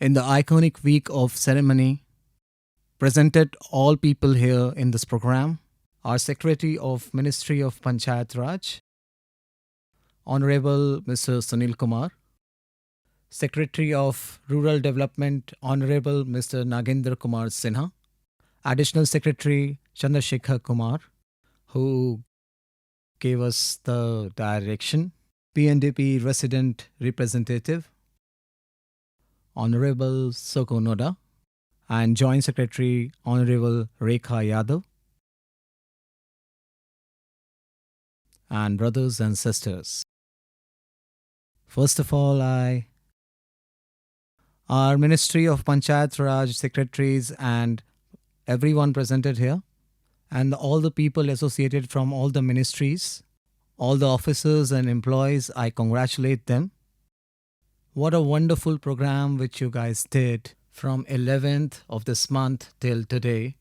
in the iconic week of ceremony, presented all people here in this program, our Secretary of Ministry of Panchayati Raj, Honorable Mr. Sunil Kumar, Secretary of Rural Development, Honorable Mr. Nagendra Kumar Sinha, Additional Secretary Chandrasekhar Kumar, who gave us the direction, PNDP Resident Representative, Honorable Soko Noda, and Joint Secretary Honorable Rekha Yadav, and brothers and sisters. First of all, our Ministry of Panchayati Raj secretaries and everyone presented here, and all the people associated from all the ministries, all the officers and employees, I congratulate them. What a wonderful program which you guys did from 11th of this month till today.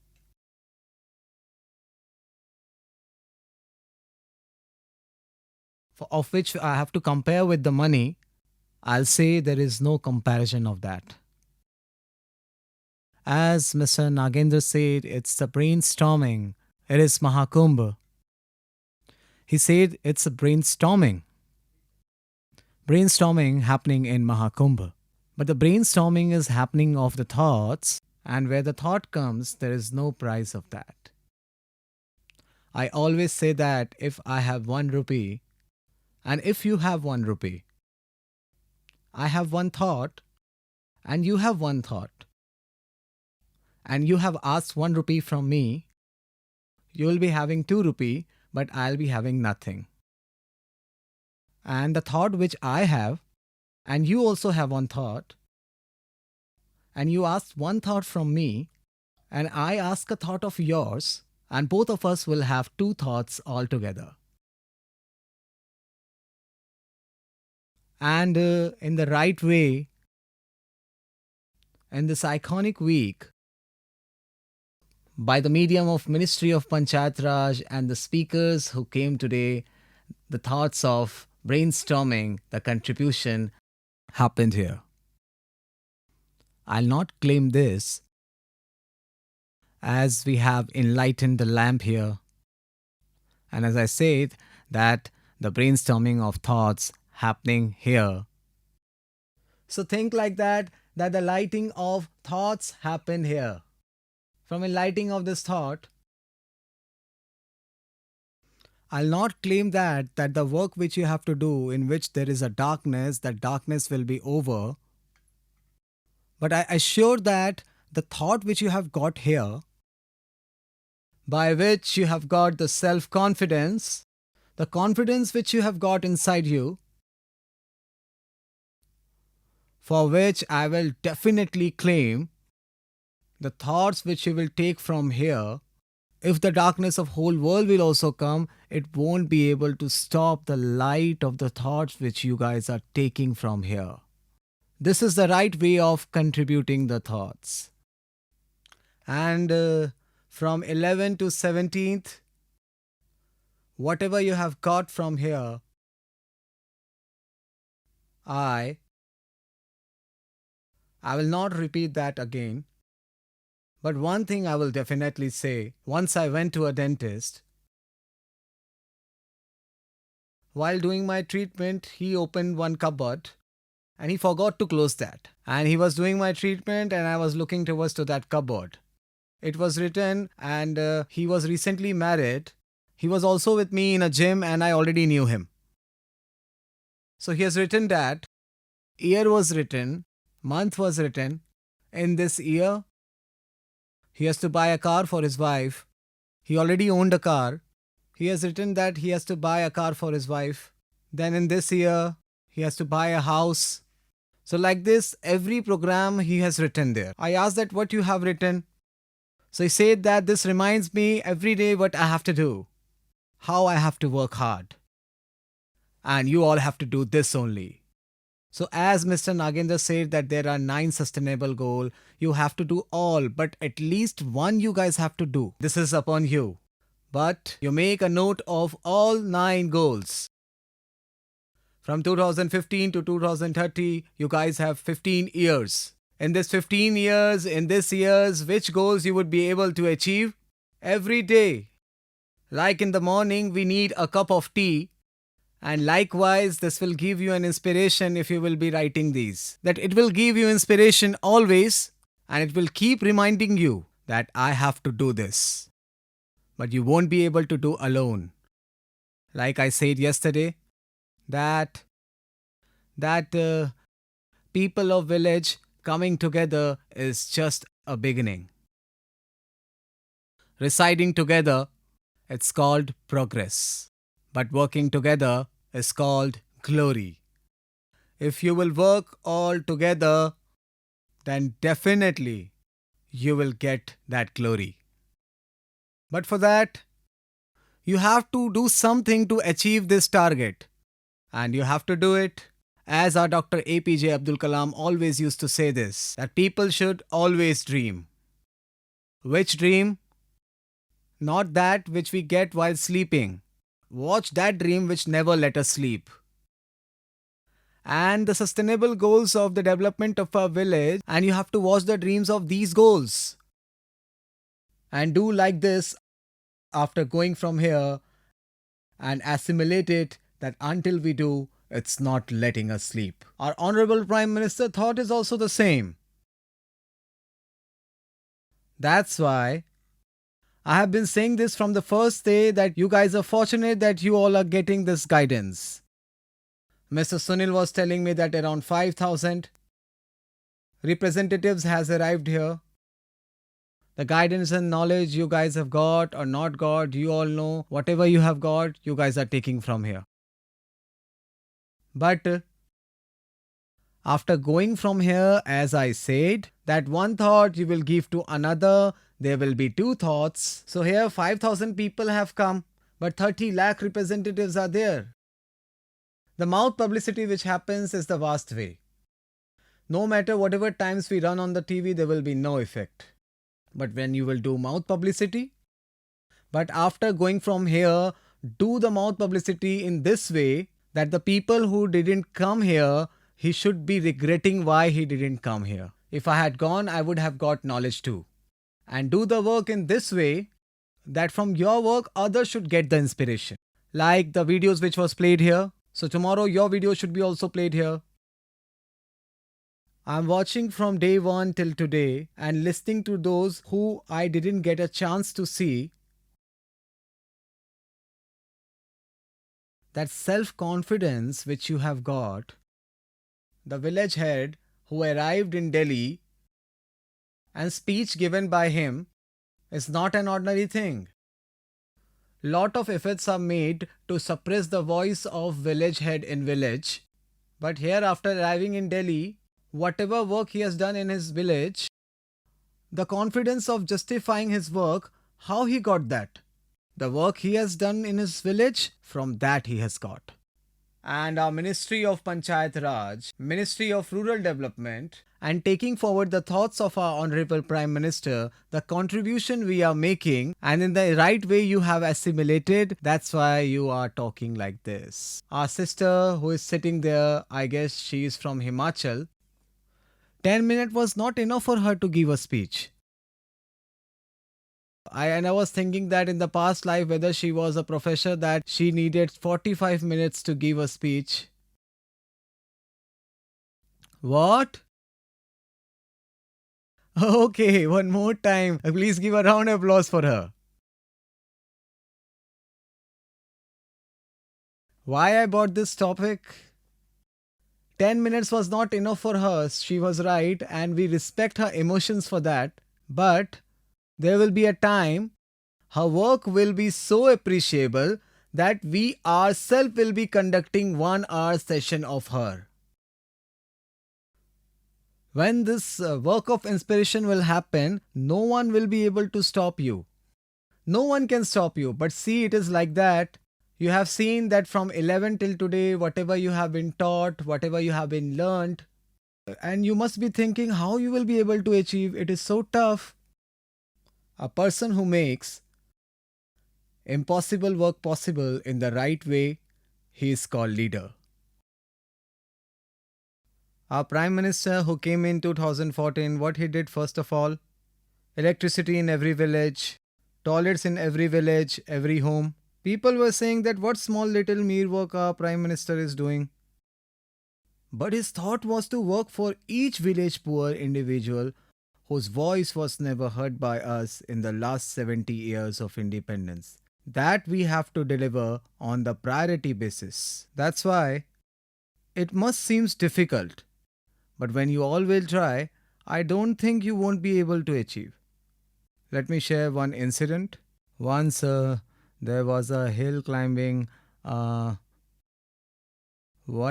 Of which I have to compare with the money, I'll say there is no comparison of that. As Mr. Nagendra said, it's the brainstorming. It is Mahakumbh. He said it's a brainstorming happening in Mahakumbh. But the brainstorming is happening of the thoughts, and where the thought comes, there is no price of that. I always say that if I have 1 rupee, and if you have 1 rupee, I have one thought, and you have one thought, and you have asked 1 rupee from me, you will be having 2 rupee, but I'll be having nothing. And the thought which I have, and you also have one thought, and you asked one thought from me, and I ask a thought of yours, and both of us will have 2 thoughts altogether. And in the right way, in this iconic week, by the medium of Ministry of Panchayati Raj and the speakers who came today, the thoughts of brainstorming, the contribution happened here. I'll not claim this, as we have enlightened the lamp here. And as I said, that the brainstorming of thoughts happening here. So think like that the lighting of thoughts happened here. From a lighting of this thought, I'll not claim that the work which you have to do, in which there is a darkness, that darkness will be over. But I assure that the thought which you have got here, by which you have got the self-confidence, the confidence which you have got inside you, for which I will definitely claim the thoughts which you will take from here, if the darkness of whole world will also come, it won't be able to stop the light of the thoughts which you guys are taking from here. This is the right way of contributing the thoughts. And from 11th to 17th, whatever you have got from here, I will not repeat that again. But one thing I will definitely say, once I went to a dentist. While doing my treatment, he opened one cupboard and he forgot to close that. And he was doing my treatment and I was looking towards to that cupboard. It was written, and he was recently married. He was also with me in a gym and I already knew him. So he has written that, year was written, month was written. In this year, he has to buy a car for his wife. He already owned a car. He has written that he has to buy a car for his wife. Then in this year, he has to buy a house. So like this, every program he has written there. I asked that what you have written. So he said that this reminds me every day what I have to do. How I have to work hard. And you all have to do this only. So as Mr. Nagendra said that there are 9 sustainable goals, you have to do all, but at least one you guys have to do. This is upon you. But you make a note of all 9 goals. From 2015 to 2030, you guys have 15 years. in this 15 years, in this years, which goals you would be able to achieve every day. Like in the morning, we need a cup of tea. And likewise, this will give you an inspiration if you will be writing these. That it will give you inspiration always, and it will keep reminding you that I have to do this. But you won't be able to do alone. Like I said yesterday, that that people of village coming together is just a beginning. Residing together, it's called progress. But working together is called glory. If you will work all together, then definitely you will get that glory. But for that, you have to do something to achieve this target. And you have to do it as our Dr. APJ Abdul Kalam always used to say this, that people should always dream. Which dream? Not that which we get while sleeping. Watch that dream which never let us sleep. And the sustainable goals of the development of our village, and you have to watch the dreams of these goals. And do like this after going from here and assimilate it that until we do, it's not letting us sleep. Our Honorable Prime Minister thought is also the same. That's why I have been saying this from the first day that you guys are fortunate that you all are getting this guidance. Mr. Sunil was telling me that around 5,000 representatives has arrived here. The guidance and knowledge you guys have got or not got, you all know. Whatever you have got, you guys are taking from here. But after going from here, as I said, that one thought you will give to another, there will be two thoughts. So here 5,000 people have come, but 30 lakh representatives are there. The mouth publicity which happens is the vast way. No matter whatever times we run on the TV, there will be no effect. But when you will do mouth publicity, but after going from here, do the mouth publicity in this way that the people who didn't come here, he should be regretting why he didn't come here. If I had gone, I would have got knowledge too. And do the work in this way that from your work, others should get the inspiration. Like the videos which was played here. So tomorrow your video should be also played here. I'm watching from day one till today and listening to those who I didn't get a chance to see. That self-confidence which you have got, the village head who arrived in Delhi and speech given by him is not an ordinary thing. Lot of efforts are made to suppress the voice of village head in village. But here after arriving in Delhi, whatever work he has done in his village, the confidence of justifying his work, how he got that? The work he has done in his village, from that he has got. And our Ministry of Panchayati Raj, Ministry of Rural Development, and taking forward the thoughts of our Honorable Prime Minister, the contribution we are making, and in the right way you have assimilated, that's why you are talking like this. Our sister who is sitting there, I guess she is from Himachal, 10 minutes was not enough for her to give a speech. I was thinking that in the past life, whether she was a professor, that she needed 45 minutes to give a speech. What? Okay, one more time. Please give a round of applause for her. Why I brought this topic? 10 minutes was not enough for her. She was right, and we respect her emotions for that. But there will be a time her work will be so appreciable that we ourselves will be conducting 1 hour session of her. When this work of inspiration will happen, no one will be able to stop you. No one can stop you. But see, it is like that. You have seen that from 11 till today, whatever you have been taught, whatever you have been learned, and you must be thinking how you will be able to achieve. It is so tough. A person who makes impossible work possible in the right way, he is called leader. Our Prime Minister who came in 2014, what he did first of all, electricity in every village, toilets in every village, every home. People were saying that what small little mere work our Prime Minister is doing. But his thought was to work for each village poor individual whose voice was never heard by us in the last 70 years of independence. That we have to deliver on the priority basis. That's why it must seems difficult. But when you all will try, I don't think you won't be able to achieve. Let me share one incident. Once there was a hill climbing, what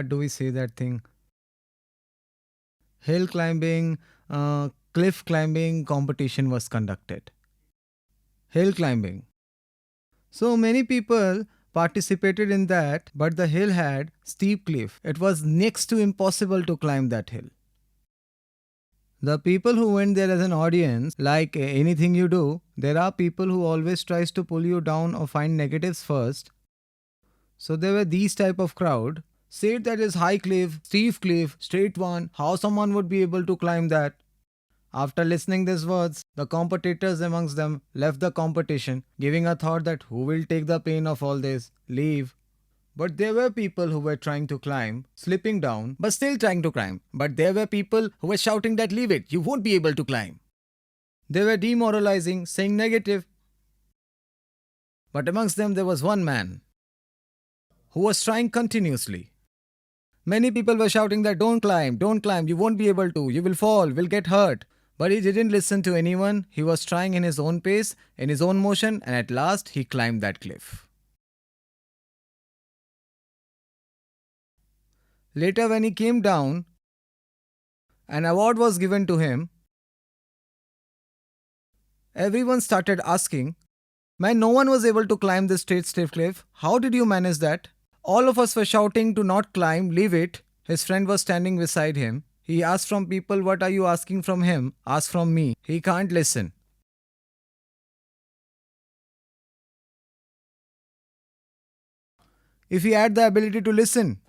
do we say that thing? Hill climbing, cliff climbing competition was conducted. Hill climbing. So many people participated in that, but the hill had steep cliff. It was next to impossible to climb that hill. The people who went there as an audience, like anything you do, there are people who always tries to pull you down or find negatives first. So there were these type of crowd. Said that is high cliff, steep cliff, straight one. How someone would be able to climb that? After listening these words, the competitors amongst them left the competition, giving a thought that who will take the pain of all this? Leave. But there were people who were trying to climb, slipping down, but still trying to climb. But there were people who were shouting that leave it, you won't be able to climb. They were demoralizing, saying negative. But amongst them there was one man who was trying continuously. Many people were shouting that don't climb, you won't be able to, you will fall, will get hurt. But he didn't listen to anyone. He was trying in his own pace, in his own motion, and at last he climbed that cliff. Later, when he came down, an award was given to him. Everyone started asking, man, no one was able to climb this straight stiff cliff. How did you manage that? All of us were shouting to not climb, leave it. His friend was standing beside him. He asked from people, what are you asking from him? Ask from me. He can't listen. If he had the ability to listen,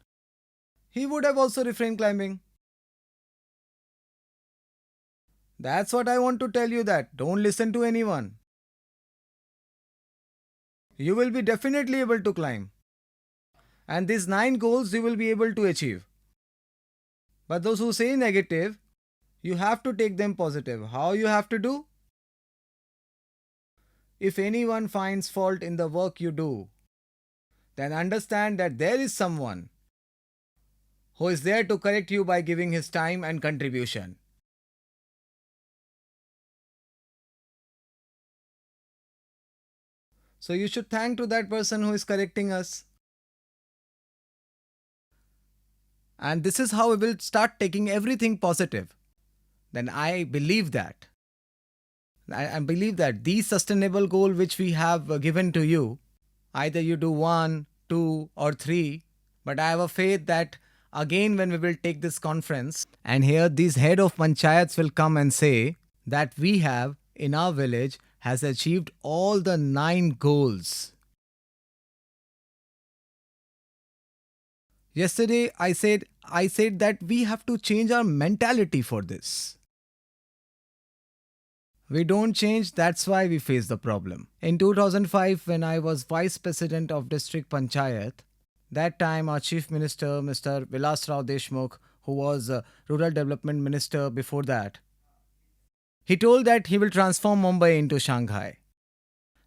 he would have also refrained climbing. That's what I want to tell you, that don't listen to anyone. You will be definitely able to climb. And these 9 goals you will be able to achieve. But those who say negative, you have to take them positive. How you have to do? If anyone finds fault in the work you do, then understand that there is someone who is there to correct you by giving his time and contribution. So you should thank to that person who is correcting us. And this is how we will start taking everything positive. Then I believe that. I believe that these sustainable goals which we have given to you, either you do 1, 2 or 3, but I have a faith that again when we will take this conference and here these head of panchayats will come and say that we have in our village has achieved all the 9 goals. Yesterday I said that we have to change our mentality for this. We don't change, that's why we face the problem. In 2005, when I was Vice President of District Panchayat, that time our Chief Minister, Mr. Vilas Rao Deshmukh, who was Rural Development Minister before that, he told that he will transform Mumbai into Shanghai.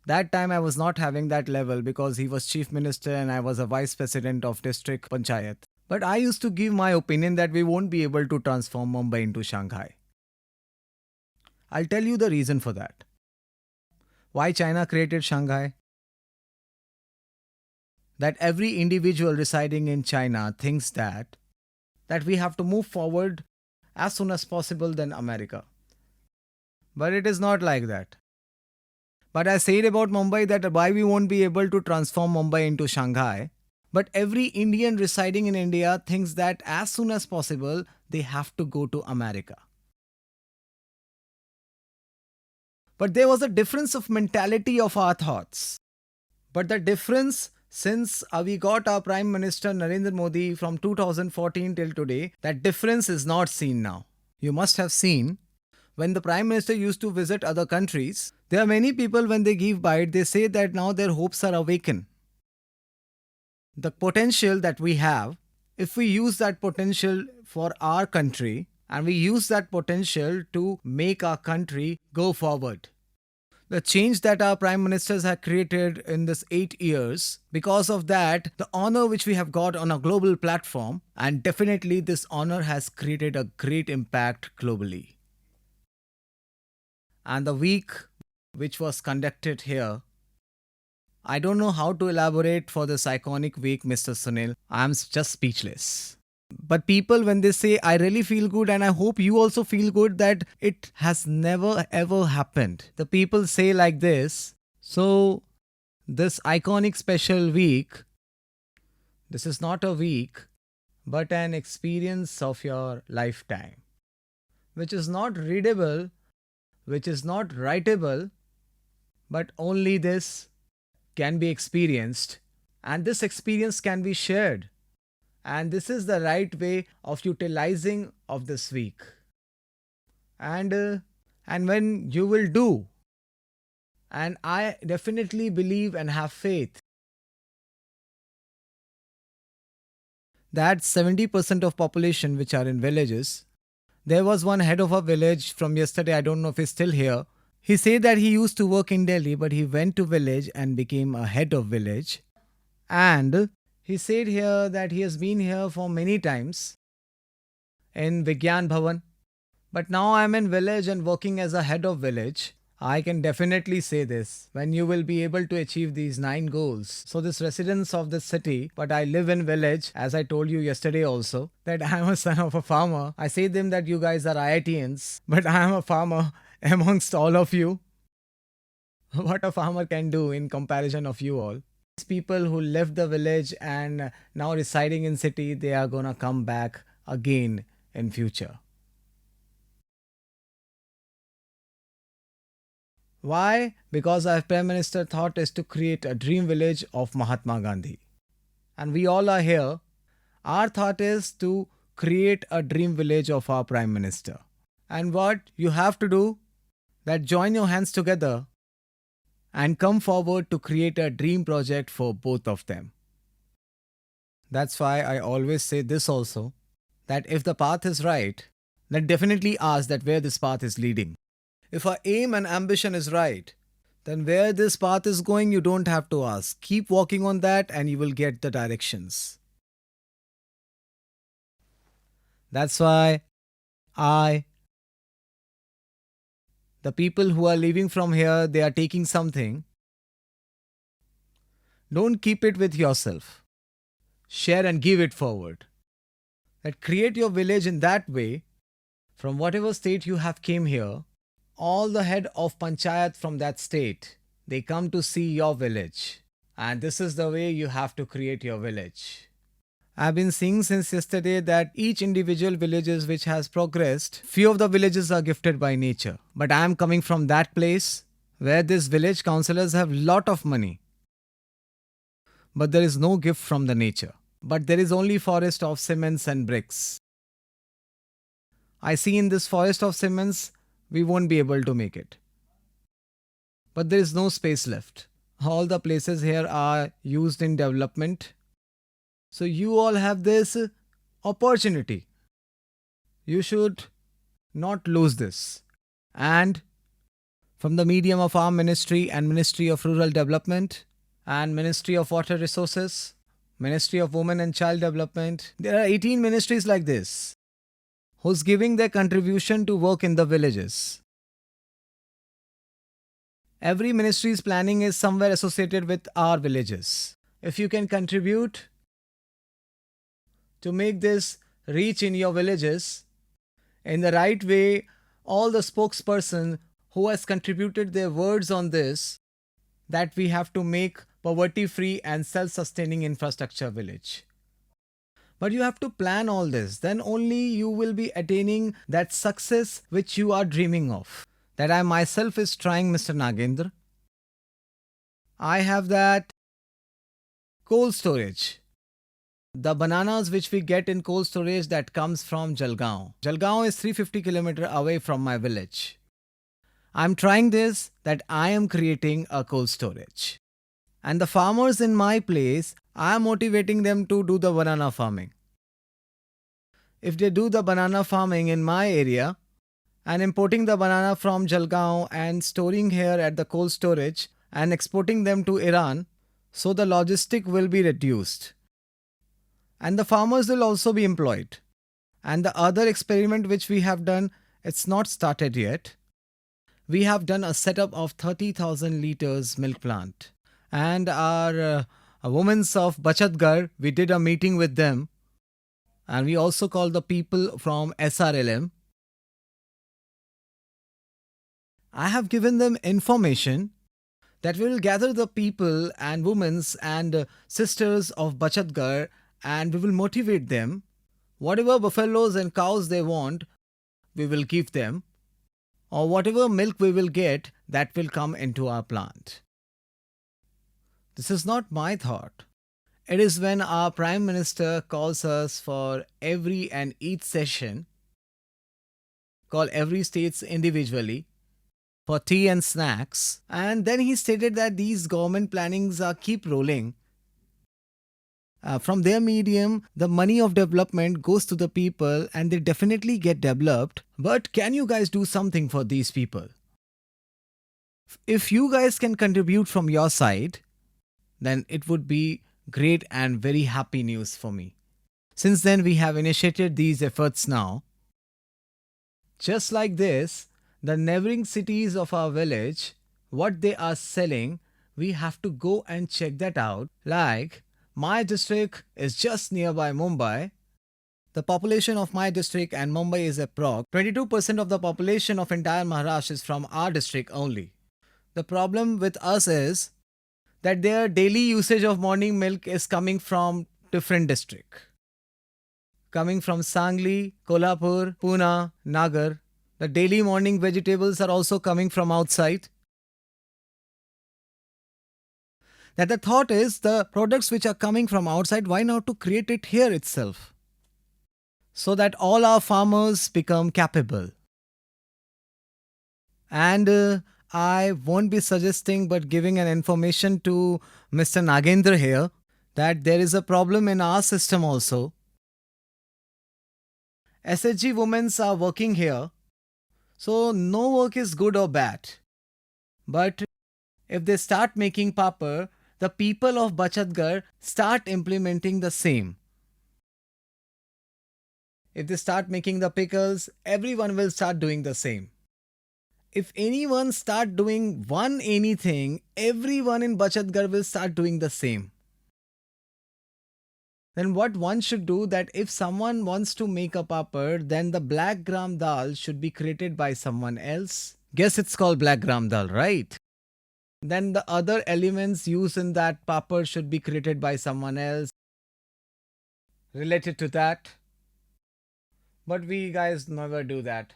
That time I was not having that level because he was Chief Minister and I was a Vice President of District Panchayat. But I used to give my opinion that we won't be able to transform Mumbai into Shanghai. I'll tell you the reason for that. Why China created Shanghai? That every individual residing in China thinks that we have to move forward as soon as possible than America. But it is not like that. But I said about Mumbai that why we won't be able to transform Mumbai into Shanghai. But every Indian residing in India thinks that as soon as possible they have to go to America. But there was a difference of mentality of our thoughts. But the difference Since we got our Prime Minister Narendra Modi from 2014 till today, that difference is not seen now. You must have seen when the Prime Minister used to visit other countries, there are many people when they give bite, they say that now their hopes are awakened. The potential that we have, if we use that potential for our country and we use that potential to make our country go forward. The change that our prime ministers have created in this 8 years, because of that, the honor which we have got on a global platform, and definitely this honor has created a great impact globally. And the week which was conducted here, I don't know how to elaborate for this iconic week, Mr. Sunil. I'm just speechless. But people, when they say, I really feel good, and I hope you also feel good, that it has never ever happened. The people say like this. So, this iconic special week, this is not a week, but an experience of your lifetime, which is not readable, which is not writable, but only this can be experienced, and this experience can be shared. And this is the right way of utilizing of this week. And when you will do, and I definitely believe and have faith that 70% of population which are in villages, there was one head of a village from yesterday, I don't know if he's still here. He said that he used to work in Delhi, but he went to village and became a head of village. And he said here that he has been here for many times in Vigyan Bhavan. But now I am in village and working as a head of village. I can definitely say this, when you will be able to achieve these 9 goals. So this residents of this city, but I live in village, as I told you yesterday also, that I am a son of a farmer. I say them that you guys are IITians, but I am a farmer amongst all of you. What a farmer can do in comparison of you all. People who left the village and now residing in city, they are gonna come back again in future. Why? Because our Prime Minister thought is to create a dream village of Mahatma Gandhi. And we all are here. Our thought is to create a dream village of our Prime Minister. And what you have to do, that join your hands together and come forward to create a dream project for both of them. That's why I always say this also, that if the path is right, then definitely ask that where this path is leading. If our aim and ambition is right, then where this path is going, you don't have to ask. Keep walking on that and you will get the directions. That's why the people who are leaving from here, they are taking something. Don't keep it with yourself. Share and give it forward. That create your village in that way, from whatever state you have came here, all the head of panchayat from that state, they come to see your village. And this is the way you have to create your village. I've been seeing since yesterday that each individual villages which has progressed, few of the villages are gifted by nature. But I am coming from that place where these village councillors have lot of money. But there is no gift from the nature. But there is only forest of cements and bricks. I see in this forest of cements, we won't be able to make it. But there is no space left. All the places here are used in development. So you all have this opportunity. You should not lose this. And from the medium of our ministry and Ministry of Rural Development and Ministry of Water Resources, Ministry of Women and Child Development, there are 18 ministries like this who's giving their contribution to work in the villages. Every ministry's planning is somewhere associated with our villages. If you can contribute to make this reach in your villages in the right way, all the spokesperson who has contributed their words on this, that we have to make poverty-free and self-sustaining infrastructure village. But you have to plan all this. Then only you will be attaining that success which you are dreaming of. That I myself is trying, Mr. Nagendra. I have that Cold storage. The bananas which we get in cold storage that comes from Jalgaon. Jalgaon is 350 km away from my village. I'm trying this that I am creating a cold storage. And the farmers in my place, I am motivating them to do the banana farming. If they do the banana farming in my area and importing the banana from Jalgaon and storing here at the cold storage and exporting them to Iran, so the logistic will be reduced. And the farmers will also be employed. And the other experiment which we have done, it's not started yet. We have done a setup of 30,000 liters milk plant. And our women of Bachatgarh, we did a meeting with them. And we also called the people from SRLM. I have given them information that we will gather the people and women and sisters of Bachatgarh and we will motivate them. Whatever buffaloes and cows they want, we will give them. Or whatever milk we will get, that will come into our plant. This is not my thought. It is when our Prime Minister calls us for every and each session, call every states individually for tea and snacks, and then he stated that these government plannings keep rolling. From their medium, the money of development goes to the people and they definitely get developed. But can you guys do something for these people? If you guys can contribute from your side, then it would be great and very happy news for me. Since then, we have initiated these efforts now. Just like this, the neighboring cities of our village, what they are selling, we have to go and check that out. Like, my district is just nearby Mumbai. The population of my district and Mumbai is approx. 22% of the population of entire Maharashtra is from our district only. The problem with us is that their daily usage of morning milk is coming from different districts. Coming from Sangli, Kolhapur, Pune, Nagar. The daily morning vegetables are also coming from outside. That the thought is the products which are coming from outside, why not to create it here itself? So that all our farmers become capable. And I won't be suggesting but giving an information to Mr. Nagendra here that there is a problem in our system also. SHG women are working here. So no work is good or bad. But if they start making papad, the people of Bachatgarh start implementing the same. If they start making the pickles, everyone will start doing the same. If anyone start doing anything, everyone in Bachatgarh will start doing the same. Then what one should do that if someone wants to make a papad, then the black gram dal should be created by someone else. Guess it's called black gram dal, right? Then the other elements used in that papad should be created by someone else related to that. But we guys never do that.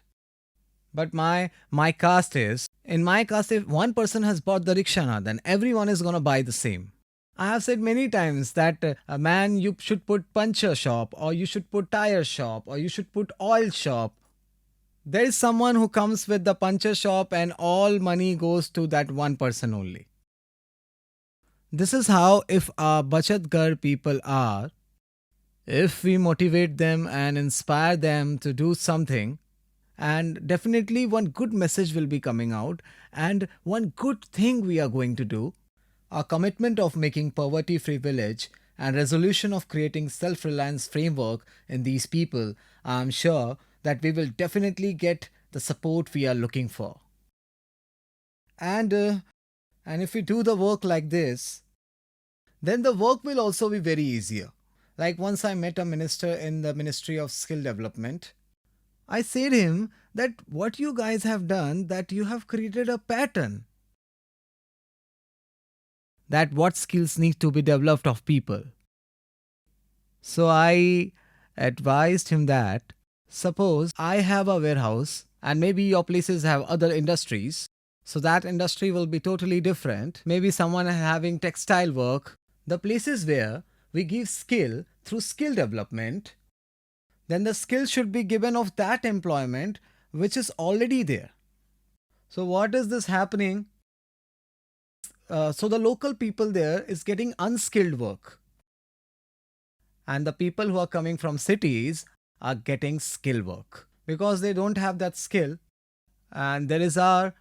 But my caste is, in my caste, if one person has bought the rickshaw, then everyone is going to buy the same. I have said many times that you should put puncture shop, or you should put tire shop, or you should put oil shop. There is someone who comes with the puncture shop and all money goes to that one person only. This is how if our Bachatgarh people are, if we motivate them and inspire them to do something, and definitely one good message will be coming out and one good thing we are going to do. Our commitment of making poverty-free village and resolution of creating self-reliance framework in these people, I am sure that we will definitely get the support we are looking for. And if we do the work like this, then the work will also be very easier. Like once I met a minister in the Ministry of Skill Development, I said him that what you guys have done, that you have created a pattern. That what skills need to be developed of people. So I advised him that suppose I have a warehouse and maybe your places have other industries. So that industry will be totally different. Maybe someone having textile work, The places where we give skill through skill development, then the skill should be given of that employment which is already there. So what is this happening? So the local people there is getting unskilled work, and the people who are coming from cities are getting skill work because they don't have that skill. And there is our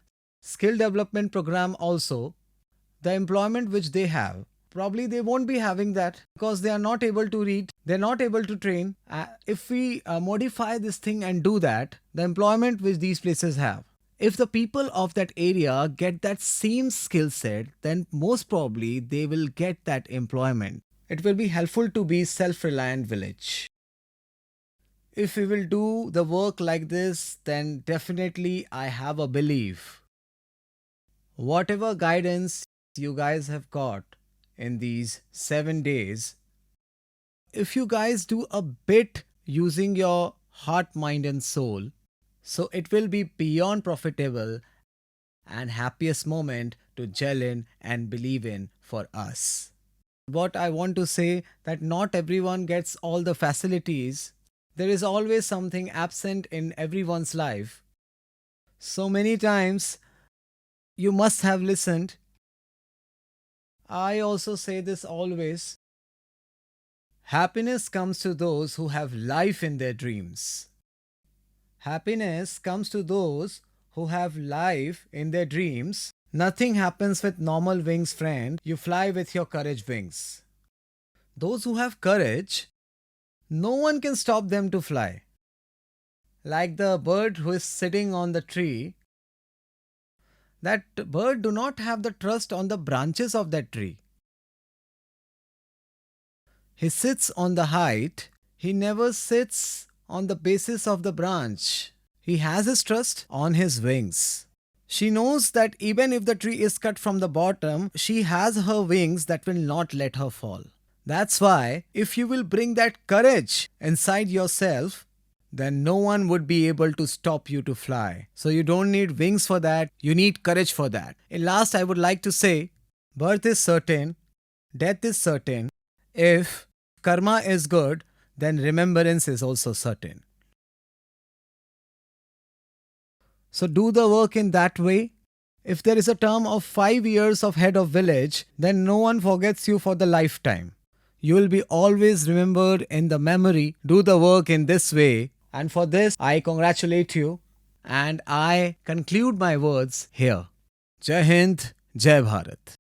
skill development program also. The employment which they have, probably they won't be having that because they are not able to read, they're not able to train. If we modify this thing and do that, the employment which these places have, if the people of that area get that same skill set, then most probably they will get that employment. It will be helpful to be self-reliant village. If we will do the work like this, then definitely I have a belief. Whatever guidance you guys have got in these 7 days, if you guys do a bit using your heart, mind and soul, so it will be beyond profitable and happiest moment to gel in and believe in for us. What I want to say that not everyone gets all the facilities. There is always something absent in everyone's life. So many times you must have listened. I also say this always. Happiness comes to those who have life in their dreams. Happiness comes to those who have life in their dreams. Nothing happens with normal wings, friend. You fly with your courage wings. Those who have courage, no one can stop them to fly. Like the bird who is sitting on the tree, that bird do not have the trust on the branches of that tree. He sits on the height. He never sits on the basis of the branch. He has his trust on his wings. She knows that even if the tree is cut from the bottom, she has her wings that will not let her fall. That's why if you will bring that courage inside yourself, then no one would be able to stop you to fly. So you don't need wings for that, you need courage for that. In last, I would like to say, birth is certain, death is certain. If karma is good, then remembrance is also certain. So do the work in that way. If there is a term of 5 years of head of village, then no one forgets you for the lifetime. You will be always remembered in the memory. Do the work in this way. And for this, I congratulate you. And I conclude my words here. Jai Hind, Jai Bharat.